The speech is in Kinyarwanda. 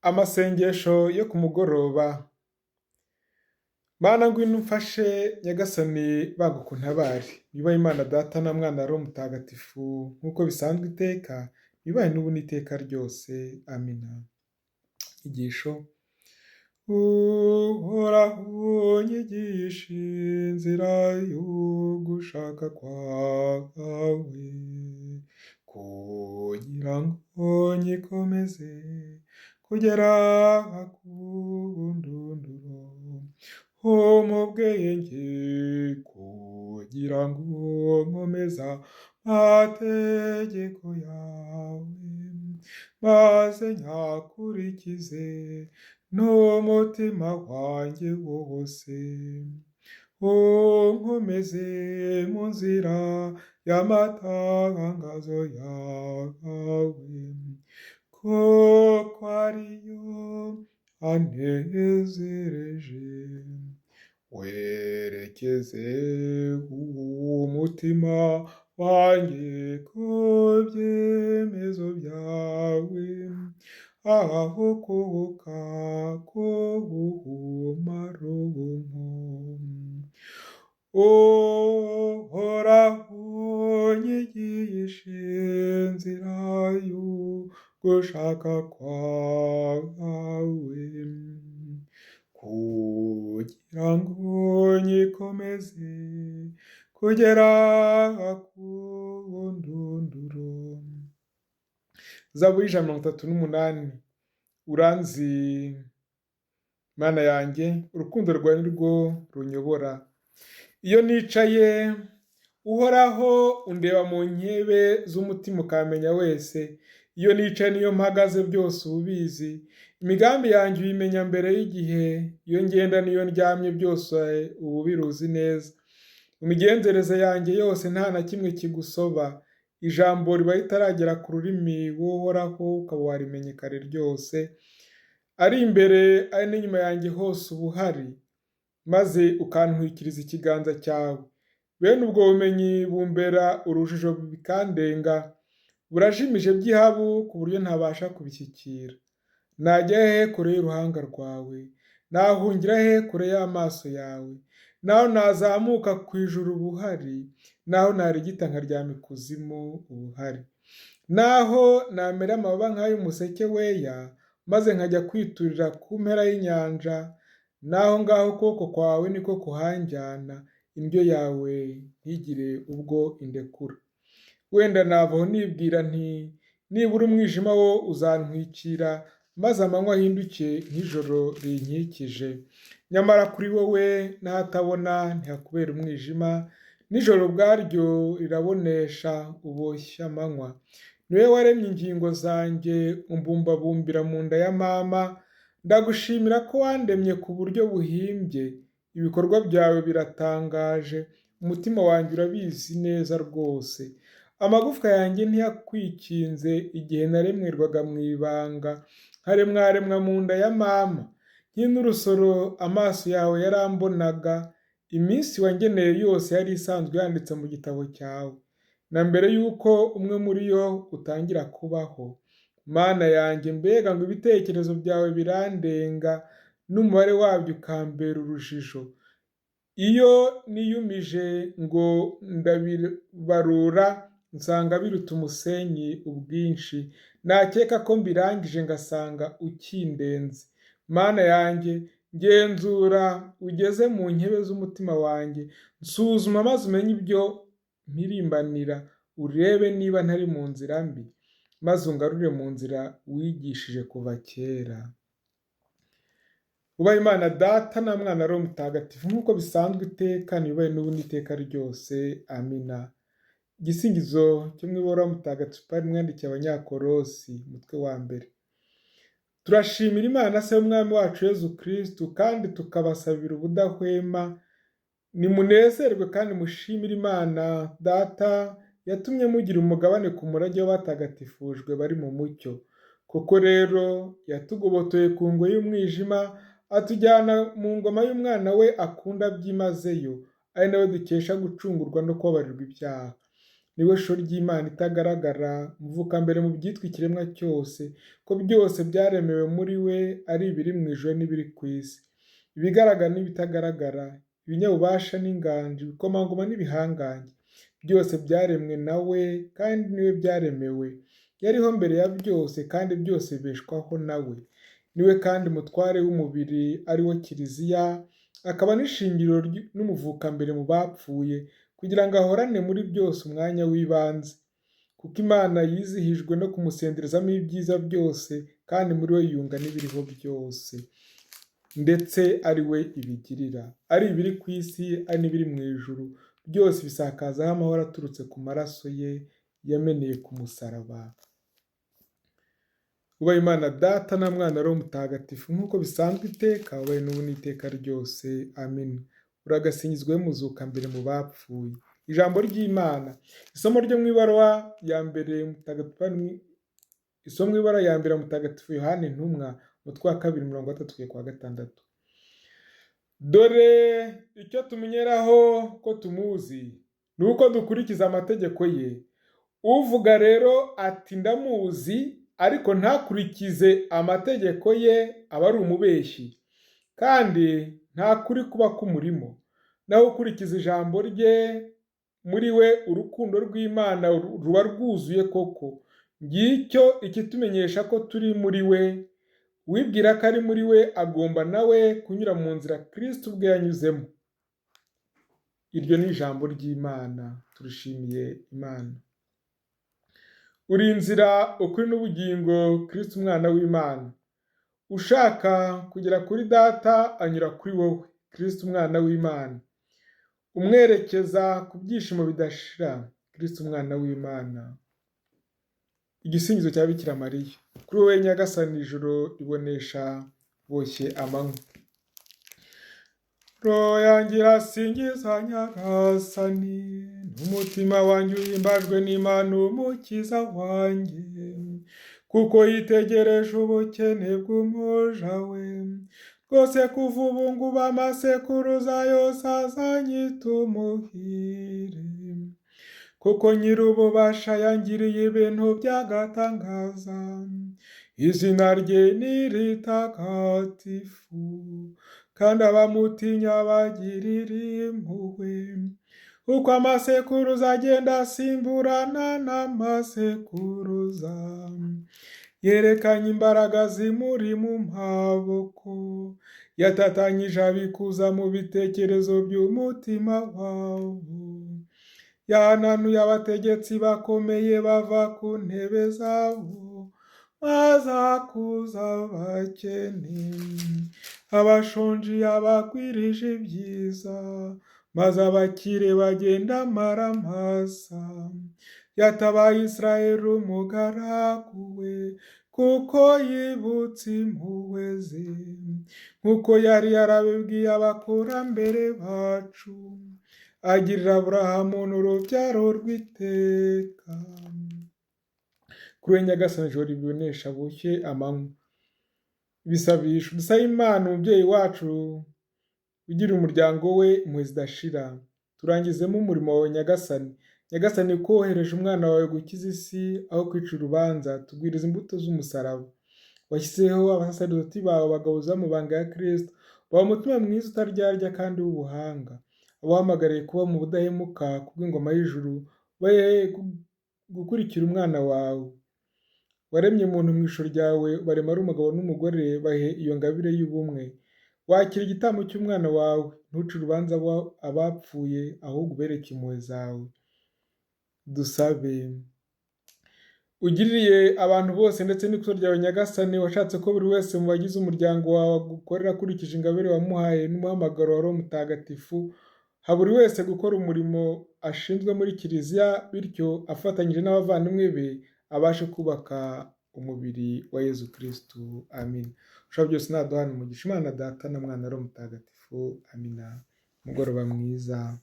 Amasengesho yo ku mugoroba. Mana ngwino umfashe, Nyagasani banguka untabare. Yubahe Imana Data na Mwana na Roho Mutagatifu, nk'uko bisanzwe iteka, yubahe n'ubu n'iteka ryose. Amina. Igisho. Uhoraho nyigisha inzira y'ugushaka kwawe, kugira ngo nyikomeze kugera ku ndunduro mu bwenge, kugira ngo nkomeza amategeko yawe, maze nyakurikize n'umutima wanjye wose. Unkomeze mu nzira y'amatangazo yawe, kuko ariyo anezereje. Werekeze umutima wanjye ku byemezo byawe, aho kubuka k'ubumaronko. Uhoraho nyigisha inzira y'ugushaka kwawe, kugira ngo nyikomeze kugera ku ndunduro. Zaburi 138. Uranzi Mana yanjye, urukundo rwawe ni rwo runyobora. Iyo nicaye, Uhoraho undeba mu nkebe z'umutima ukamenya wese. Iyo nicaye n'iyo mpagaze byose uba ubizi. Imigambi yanjye uyimenya mbere y'igihe. Iyo ngenda n'iyo ndyamye byose uba ubiruzi neza. Mu migenzereze yanjye yose nta na kimwe kigusoba. Ijambo riba ritaragera ku rurimi w'Uhoraho ukaba warimenye kare ryose. Ari imbere ari n'inyuma yanjye hose uba uhari, maze ukantwikiriza ikiganza cyawe. Bene ubwo bumenyi bumbera urujijo bikandenga, burajimije by'ihabu ku buryo ntabasha kubishyikira. Najya hehe kure y'uruhanga rwawe? Nahungira hehe kure y'amaso yawe? Naho nazamuka ku ijuru uba uhari, naho narigita nkaryama ikuzimu uba uhari. Naho namera amababa nk'ay'umuseke weya, maze nkajya kwiturira ku mpera y'inyanja, naho ngaho ukuboko kwawe niko kuhanjyana, indyo yawe ntigire ubwo indekura. Wenda navaho nibwira nti nibura umwijima wo uzantwikira, maze amanywa ahinduke nk'ijoro rinkikije. Nyamara kuri wowe n'ahatabona ntihakubera umwijima, n'ijoro ubwaryo rirabonesha uboshya amanywa. Ni wowe waremye ingingo zanjye, umbumbabumbira mu nda ya mama. Ndagushimira ko wandemye ku buryo buhimbye. Ibikorwa byawe biratangaje, umutima wanjye urabizi neza rwose. Amagufwa yanjye ntiyakwikinze igihe naremwerwaga mu ibanga, nkaremwaremwa mu nda ya mama. Nk'inurusoro amaso yawe yarambonaga, iminsi wangeneye yose yari isanzwe yanditse mu gitabo cyawe, na mbere y'uko umwe muri yo utangira kubaho. Mana yanjye, mbega ngo ibitekerezo byawe birandenga, n'umubare wabyo ukambera urujijo. Iyo niyumije ngo ndabibarura, nsanga biruta umusenyi ubwinshi. Nakeka ko mbirangije ngasanga ukindenze. Mana yanjye, ngenzura ugeze mu nkebe z'umutima wanjye. Nsuzuma maze umenye ibyo mpirimbanira. Urebe niba ntari mu nzira mbi, maze ungarure mu nzira wigishije kuva kera. Ubahe Imana Data na Mwana na Roho Mutagatifu, nk'uko bisanzwe iteka, yubahe n'ubu n'iteka ryose. Amina. Igisingizo cyo mu ibara mutagatifu Pawulo mwandikiye Abanyakolosi, umutwe wa mbere. Turashimira Imana se y'Umwami wacu Yezu Kristu, kandi tukabasabira ubudahwema. Nimunezerwe kandi mushimire Imana Data yatumye mugira umugabane ku murage w'abatagatifujwe bari mu mucyo. Koko rero yatugobotoye ku ngoyi y'umwijima, atujyana mu ngoma y'umwana we akunda byimazeyo, ari nawe dukesha gucungurwa no kubabarirwa ibyaha. niwe shusho ry'Imana itagaragara, muvukambere mu byitwa ikiremwa cyose, ko byose byaremewe muri we, ari ibiri mu ijuru n'ibiri ku isi, ibigaragara n'ibitagaragara, ibinyabubasha n'inganji, ibikomangoma n'ibihangange, byose byaremwe na we, kandi niwe byaremewe. Yariho mbere ya byose, kandi byose bibeshwaho na we. Niwe kandi mutware w'umubiri, ari wo Kiliziya, akaba n'ishingiro n'umuvukambere mu bapfuye, kugira ngo ahorane muri byose umwanya w'ibanze. Kuko Imana yizihijwe no kumusenderezamo ibyiza byose, kandi muri we yunga n'ibiriho byose, ndetse ari we ibigirira. Ari ibiri ku isi, ari n'ibiri mu ijuru, byose bisakazaho amahoro aturutse ku maraso ye yameneye ku musaraba. Ubahe Imana Data na Mwana Roho Mutagatifu, nk'uko bisanzwe iteka, ubahe n'ubu n'iteka ryose. Amen. Uragasingizwe muzuka mbere mu bapfuye. Ijambo ry'Imana. Isomo ryo mu ibaruwa ya mbere mutagatifu Yohani Intumwa, umutwe wa 2 30-6. Dore icyo tumenyeraho ko tumuzi, ni uko dukurikiza amategeko ye. Uvuga rero ati ndamuzi, ariko ntakurikize amategeko ye, aba ari umubeshyi, kandi nta kuri kuba kumurimo. Naho ukurikiza ijambo rye, muri we urukundo rw'Imana ruba rwuzuye koko. Ngicyo ikitumenyesha ko turi muri we. Uwibwira ko ari muri we agomba nawe kunyura mu nzira Kristo ubwe yanyuzemo. Iryo ni ijambo ry'Imana. Turishimiye Imana. Uri inzira, ukuri n'ubugingo, Kristo umwana w'Imana. Ushaka kugera kuri Data anyura kuri wowe, Kristo umwana w'Imana. Umwerekeza ku byishimo bidashira, Kristo umwana w'Imana. Igisingizo cya Bikira Mariya. Kuri wowe Nyagasani ijuru ribonesha boshye amanywa. Roho yanjye irasingiza Nyagasani, n'umutima wanjye uhimbajwe n'Imana umukiza wanjye, kuko yitegereje ubukene bw'umuja we. Rwose kuva ubu ngubu amasekuruza yose azanyita umuhire, kuko nyir'ububasha yangiriye ibintu by'agatangaza. Izina rye ni ritagatifu, kandi abamutinya bagirira impuhwe. Uko amasekuruza agenda asimburana n'amasekuruza, yerekanye imbaraga zimuri mu maboko, yatatanyije abikuza mu bitekerezo by'umutima wabo. Yananuye abategetsi bakomeye bava ku ntebe zabo, maze akuza abakene. Abashonji yabagwirije ibyiza, maze abakire bagenda amaramasa. Yatabaye Israeli umugaragu we, kuko yibutse impuhwe ze, nk'uko yari yarabibwiye abakurambere bacu, agirira Aburahamu n'urubyaro rw'iteka. Kuri we Nyagasani ijoro ribonesha bucye amanywa. Ibisabisho. Dusabe Imana umubyeyi wacu ugira umuryango we impuhwe zidashira. Turangizemo umurimo wawe Nyagasani. Nyagasani ko wohereje umwana wawe gukiza isi aho kwica urubanza, tubwiriza imbuto z'umusaraba. Washyizeho abasaserdoti bawe bagabuza mu banga ya Kristo, baha umutima mwiza utaryarya kandi w'ubuhanga. Abahamagariye kuba mu budahemuka kubw'ingoma y'ijuru, bahe gukurikira umwana wawe. Waremye umuntu mu ishusho ryawe, barema ari umugabo n'umugore, bahe iyo ngabire y'ubumwe. Wakira igitambo cy'umwana wawe, ntuce urubanza abapfuye, ahubwo ubereke impuhwe zawe. Dusabe. Ugiririye abantu bose ndetse n'ikuzo ryawe Nyagasani, washatse ko buri wese mu bagize umuryango wawe agukorera akurikije ingabire wamuhaye n'umuhamagaro wa Roho Mutagatifu. Ha buri wese gukora umurimo ashinzwe muri Kiliziya, bityo afatanyije n'abavandimwe be abashe kubaka umubiri wa Yezu Kristo. Amin. Ushobora byose naduhana umugisha Imana Data na Mwana Roho Mutagatifu. Amina. Mugoroba mwiza.